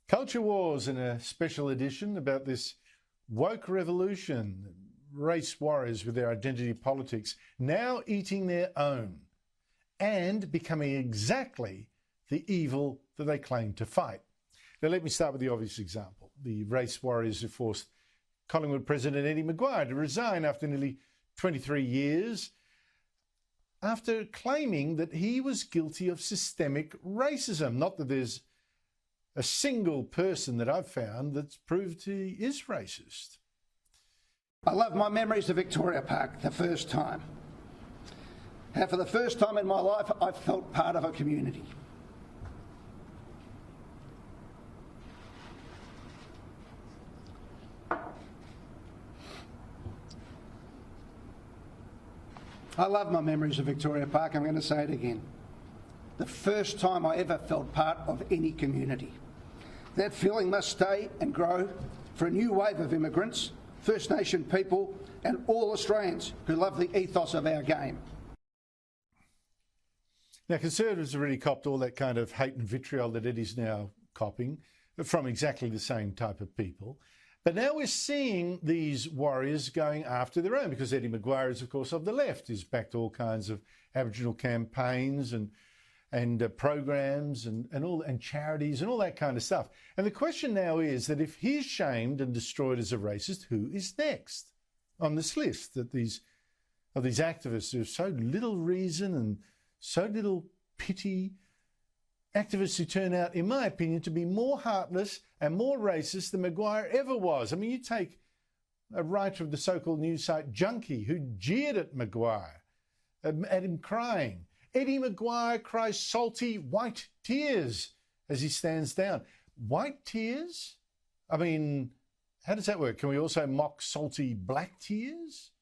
Culture Wars in a special edition about this woke revolution, race warriors with their identity politics now eating their own and becoming exactly the evil that they claim to fight. Now, let me start with the obvious example. The race warriors who forced Collingwood President Eddie McGuire to resign after nearly 23 years after claiming that he was guilty of systemic racism. Not that there's a single person that I've found that's proved he is racist. I love my memories of Victoria Park the first time. And for the first time in my life, I felt part of a community. I love my memories of Victoria Park. I'm going to say it again. The first time I ever felt part of any community. That feeling must stay and grow for a new wave of immigrants, First Nation people and all Australians who love the ethos of our game. Now, Conservatives have already copped all that kind of hate and vitriol that Eddie's now copping from exactly the same type of people. But now we're seeing these warriors going after their own, because Eddie McGuire is, of course, of the left. He's backed all kinds of Aboriginal campaigns and programs and charities and all that kind of stuff. And the question now is that if he's shamed and destroyed as a racist, who is next on this list of these activists who have so little reason and so little pity? Activists who turn out, in my opinion, to be more heartless and more racist than McGuire ever was. I mean, you take a writer of the so-called news site Junkie, who jeered at McGuire, at him crying. Eddie McGuire cries salty white tears as he stands down. White tears? I mean, how does that work? Can we also mock salty black tears?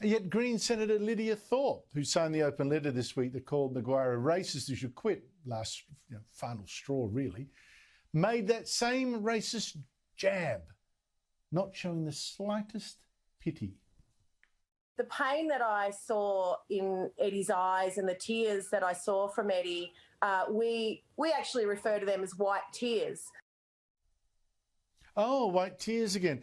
Yet Greens Senator Lidia Thorpe, who signed the open letter this week that called McGuire a racist who should quit, last final straw really, made that same racist jab, not showing the slightest pity. The pain that I saw in Eddie's eyes and the tears that I saw from Eddie, we actually refer to them as white tears. Oh, white tears again.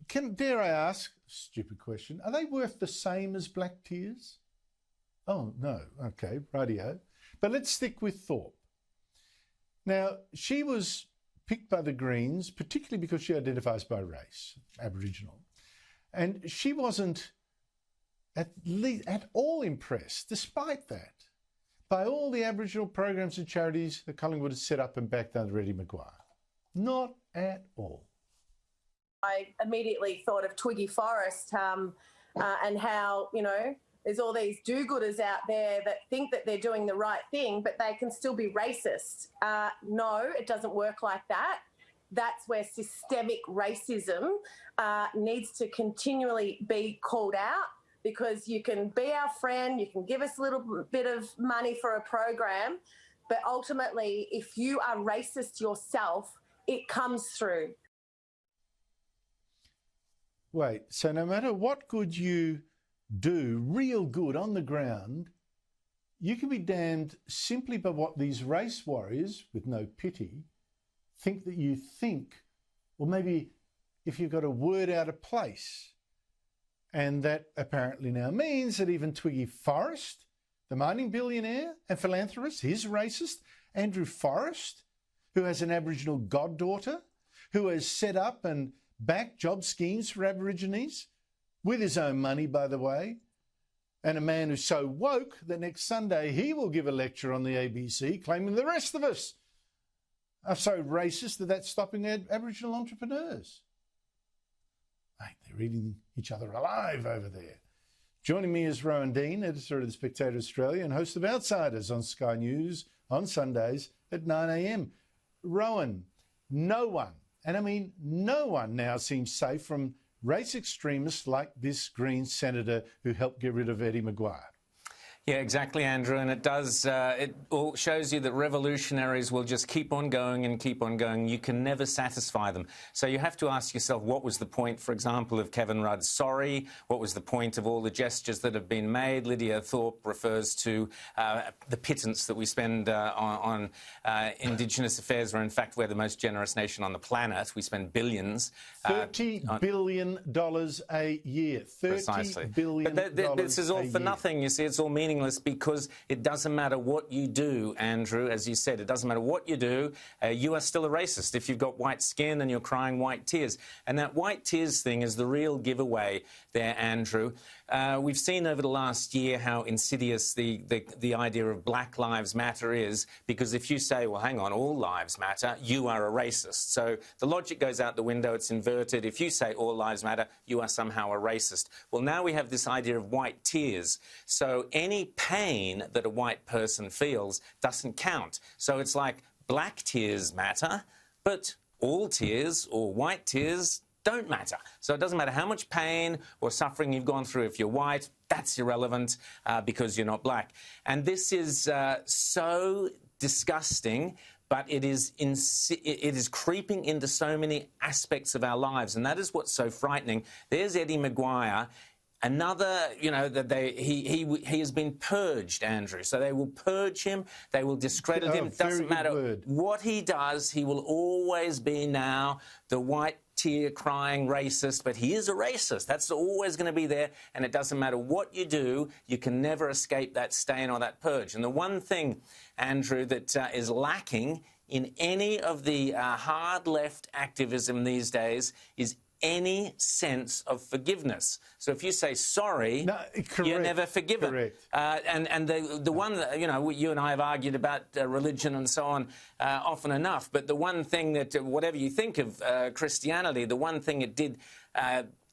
Dare I ask, stupid question, are they worth the same as black tears? Oh, no. Okay, rightio. But let's stick with Thorpe. Now, she was picked by the Greens, particularly because she identifies by race, Aboriginal. And she wasn't at all impressed, despite that, by all the Aboriginal programs and charities that Collingwood has set up and backed under Eddie McGuire. Not at all. I immediately thought of Twiggy Forrest and how, there's all these do-gooders out there that think that they're doing the right thing, but they can still be racist. No, it doesn't work like that. That's where systemic racism needs to continually be called out, because you can be our friend, you can give us a little bit of money for a program, but ultimately, if you are racist yourself, it comes through. Wait, so no matter what good you do, real good on the ground, you can be damned simply by what these race warriors, with no pity, think that you think, or maybe if you've got a word out of place. And that apparently now means that even Twiggy Forrest, the mining billionaire and philanthropist, his racist, Andrew Forrest, who has an Aboriginal goddaughter, who has set up and backed job schemes for Aborigines, with his own money, by the way, and a man who's so woke that next Sunday he will give a lecture on the ABC claiming the rest of us are so racist that that's stopping Aboriginal entrepreneurs. Mate, they're eating each other alive over there. Joining me is Rowan Dean, editor of The Spectator Australia and host of Outsiders on Sky News on Sundays at 9 a.m. Rowan, no one, and I mean no one now seems safe from race extremists like this Greens senator who helped get rid of Eddie McGuire. Yeah, exactly, Andrew, and it does. It all shows you that revolutionaries will just keep on going and keep on going. You can never satisfy them. So you have to ask yourself, what was the point, for example, of Kevin Rudd's sorry? What was the point of all the gestures that have been made? Lydia Thorpe refers to the pittance that we spend on Indigenous affairs, where in fact we're the most generous nation on the planet. We spend billions. $30 billion a year. $30 billion. But this is all for nothing. You see, it's all meaningless because it doesn't matter what you do, Andrew, as you said. It doesn't matter what you do. You are still a racist if you've got white skin and you're crying white tears. And that white tears thing is the real giveaway there, Andrew. We've seen over the last year how insidious the idea of Black Lives Matter is, because if you say, well, hang on, all lives matter, you are a racist. So the logic goes out the window, it's inverted. If you say all lives matter, you are somehow a racist. Well, now we have this idea of white tears. So any pain that a white person feels doesn't count. So it's like black tears matter, but all tears or white tears don't matter. So it doesn't matter how much pain or suffering you've gone through. If you're white, that's irrelevant because you're not black. And this is so disgusting, but it is creeping into so many aspects of our lives, and that is what's so frightening. There's Eddie McGuire. Another, you know, that he has been purged, Andrew. So they will purge him. They will discredit him. It doesn't matter what he does. He will always be now the white tear-crying racist. But he is a racist. That's always going to be there. And it doesn't matter what you do. You can never escape that stain or that purge. And the one thing, Andrew, that is lacking in any of the hard left activism these days is any sense of forgiveness. So if you say sorry, you're never forgiven. Correct. And the one that, you know, you and I have argued about religion and so on often enough, but the one thing that, whatever you think of Christianity, the one thing it did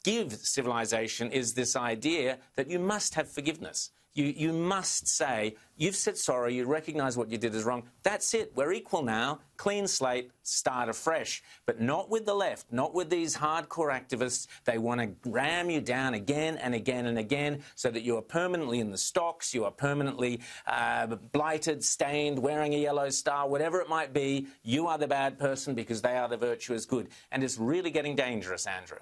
give civilization is this idea that you must have forgiveness. You must say, you've said sorry, you recognise what you did is wrong. That's it. We're equal now. Clean slate, start afresh. But not with the left, not with these hardcore activists. They want to ram you down again and again and again so that you are permanently in the stocks, you are permanently blighted, stained, wearing a yellow star, whatever it might be. You are the bad person because they are the virtuous good. And it's really getting dangerous, Andrew.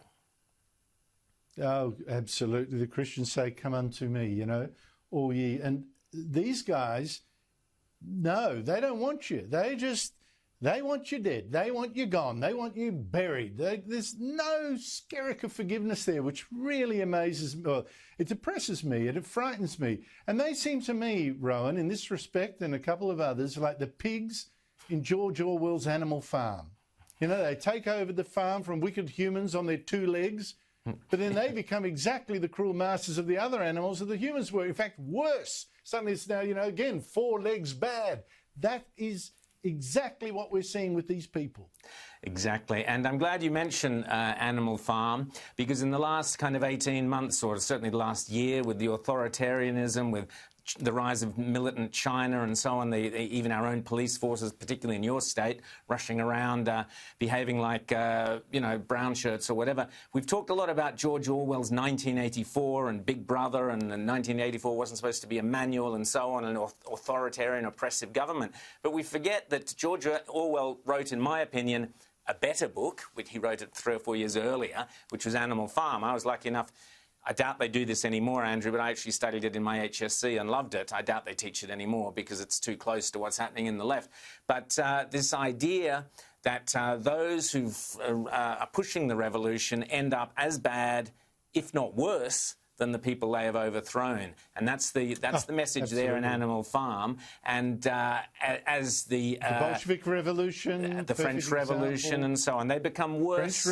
Oh, absolutely. The Christians say, come unto me, you know, all ye. And these guys, no, they don't want you. They want you dead. They want you gone. They want you buried. There's no skerrick of forgiveness there, which really amazes me. Well, it depresses me. It frightens me. And they seem to me, Rowan, in this respect and a couple of others, like the pigs in George Orwell's Animal Farm. You know, they take over the farm from wicked humans on their two legs, but then they become exactly the cruel masters of the other animals that the humans were. In fact, worse. Suddenly it's now, you know, again, 4 legs bad. That is exactly what we're seeing with these people. Exactly. And I'm glad you mentioned Animal Farm, because in the last kind of 18 months, or certainly the last year, with the authoritarianism, with the rise of militant China and so on, even our own police forces, particularly in your state, rushing around, behaving like, you know, brown shirts or whatever. We've talked a lot about George Orwell's 1984 and Big Brother, and 1984 wasn't supposed to be a manual and so on, an authoritarian, oppressive government. But we forget that George Orwell wrote, in my opinion, a better book, which he wrote it 3 or 4 years earlier, which was Animal Farm. I was lucky enough. I doubt they do this anymore, Andrew, but I actually studied it in my HSC and loved it. I doubt they teach it anymore because it's too close to what's happening in the left. But this idea that those who are pushing the revolution end up as bad, if not worse, than the people they have overthrown. And that's the message absolutely. There in Animal Farm. And as the Bolshevik Revolution, the French Revolution and so on, they become worse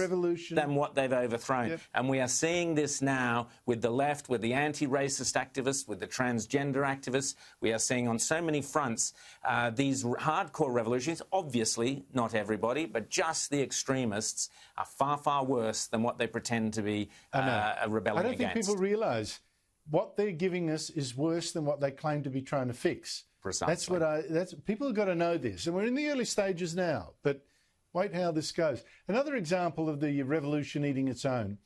than what they've overthrown. Yep. And we are seeing this now with the left, with the anti-racist activists, with the transgender activists. We are seeing on so many fronts these hardcore revolutions, obviously not everybody, but just the extremists are far, far worse than what they pretend to be rebelling against. I don't think people realise what they're giving us is worse than what they claim to be trying to fix. Precisely. People have got to know this. And we're in the early stages now, but wait how this goes. Another example of the revolution eating its own.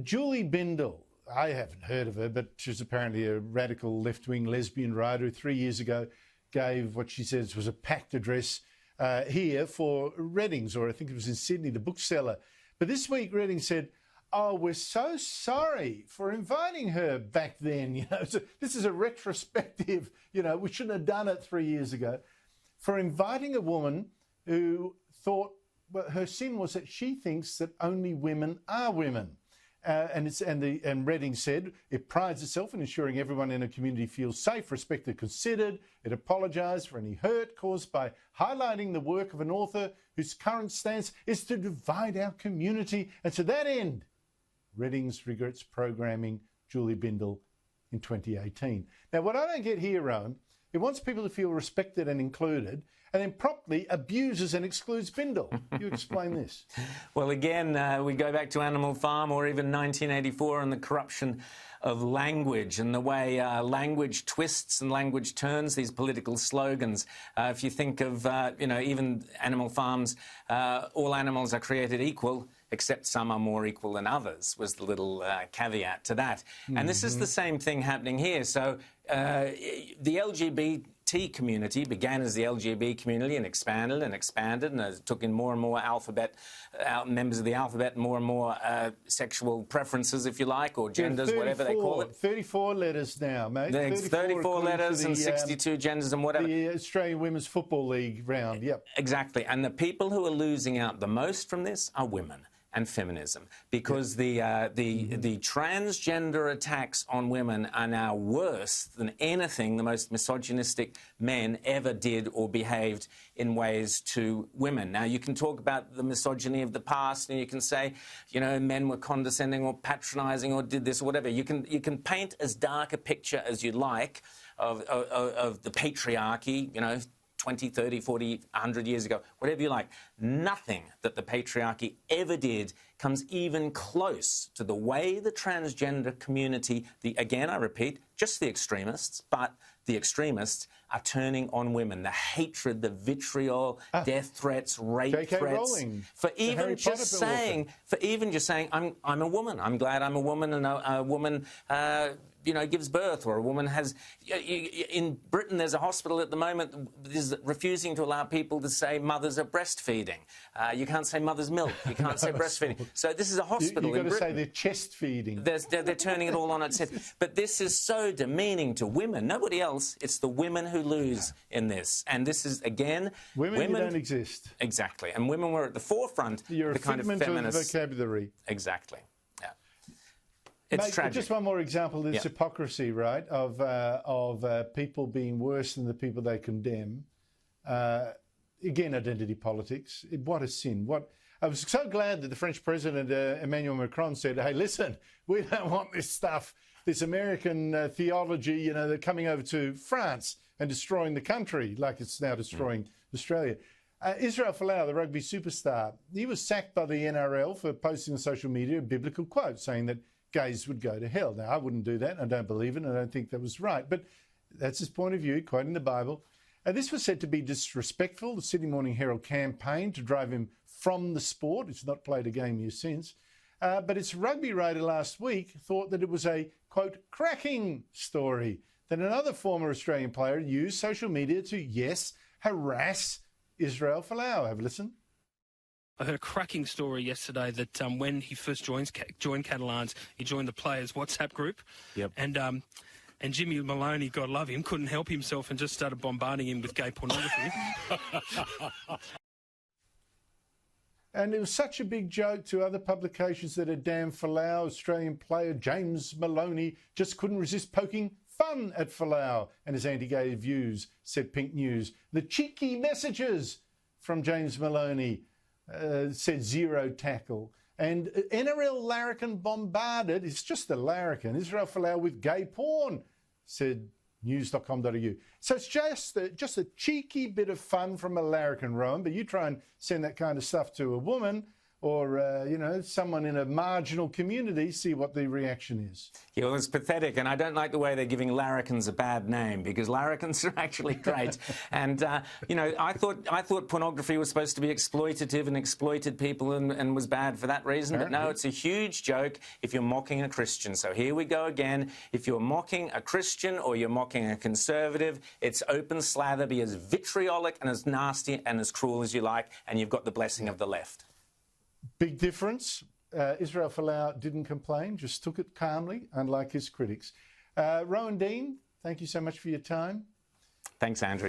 Julie Bindel, I haven't heard of her, but she's apparently a radical left-wing lesbian writer who 3 years ago gave what she says was a packed address here for Readings, or I think it was in Sydney, the bookseller. But this week Reading said, "Oh, we're so sorry for inviting her back then. So this is a retrospective. We shouldn't have done it 3 years ago, for inviting a woman who thought, well, her sin was that she thinks that only women are women." And Reading said it prides itself in ensuring everyone in a community feels safe, respected, considered. It apologised for any hurt caused by highlighting the work of an author whose current stance is to divide our community. And to that end, Readings regrets programming Julie Bindel in 2018. Now, what I don't get here, Rowan, it wants people to feel respected and included, and then promptly abuses and excludes Bindel. You explain this. Well, again, we go back to Animal Farm or even 1984 and the corruption of language and the way language twists and language turns these political slogans. If you think of, even Animal Farm's all animals are created equal, except some are more equal than others, was the little caveat to that. Mm-hmm. And this is the same thing happening here. So the LGBT community began as the LGBT community and expanded and took in more and more members of the alphabet, and more sexual preferences, if you like, or genders, whatever they call it. 34 letters now, mate. There's 34 letters and 62 genders and whatever. The Australian Women's Football League round, yep. Exactly. And the people who are losing out the most from this are women and feminism, because the transgender attacks on women are now worse than anything the most misogynistic men ever did or behaved in ways to women. Now, you can talk about the misogyny of the past, and you can say, men were condescending or patronising or did this or whatever. You can paint as dark a picture as you like of the patriarchy, 20, 30, 40, 100 years ago, whatever you like. Nothing that the patriarchy ever did comes even close to the way the transgender community, again, I repeat, just the extremists, but the extremists are turning on women. The hatred, the vitriol, death threats, rape J.K. threats. Rowling, for even just saying, I'm a woman. I'm glad I'm a woman, and a woman gives birth, or a woman has... In Britain, there's a hospital at the moment that is refusing to allow people to say mothers are breastfeeding. You can't say mother's milk. You can't say breastfeeding. So this is a hospital in Britain. You've got to say they're chest feeding. They're turning it all on its head. But this is so demeaning to women. Nobody else. It's the women who lose in this. And this is, again... Women who don't exist. Exactly. And women were at the forefront of the kind of feminist... Of vocabulary. Exactly. It's tragic. Just one more example of this hypocrisy, right, of people being worse than the people they condemn. Again, identity politics. What a sin. I was so glad that the French President, Emmanuel Macron, said, hey, listen, we don't want this stuff, this American theology, they're coming over to France and destroying the country like it's now destroying Australia. Israel Folau, the rugby superstar, he was sacked by the NRL for posting on social media a biblical quote saying that gays would go to hell. Now, I wouldn't do that. I don't believe it. I don't think that was right. But that's his point of view, quoting the Bible. This was said to be disrespectful. The Sydney Morning Herald campaigned to drive him from the sport. It's not played a game here since. But its rugby writer last week thought that it was a, quote, cracking story, that another former Australian player used social media to, yes, harass Israel Folau. Have a listen. I heard a cracking story yesterday that when he first joined Catalans, he joined the players' WhatsApp group. Yep. And Jimmy Maloney, God love him, couldn't help himself and just started bombarding him with gay pornography. And it was such a big joke to other publications that a damn Folau Australian player, James Maloney, just couldn't resist poking fun at Folau and his anti-gay views, said Pink News. The cheeky messages from James Maloney said zero tackle. And NRL larrikin bombarded, it's just a larrikin, Israel Folau with gay porn, said news.com.au. So it's just a cheeky bit of fun from a larrikin, Rowan, but you try and send that kind of stuff to a woman, or you know, someone in a marginal community, see what the reaction is. Yeah, well, it's pathetic, and I don't like the way they're giving larrikins a bad name, because larrikins are actually great. And you know, I thought pornography was supposed to be exploitative and exploited people and was bad for that reason. Apparently. But no, it's a huge joke if you're mocking a Christian. So here we go again. If you're mocking a Christian or you're mocking a conservative, it's open slather, be as vitriolic and as nasty and as cruel as you like, and you've got the blessing of the left. Big difference. Israel Folau didn't complain, just took it calmly, unlike his critics. Rowan Dean, thank you so much for your time. Thanks, Andrew.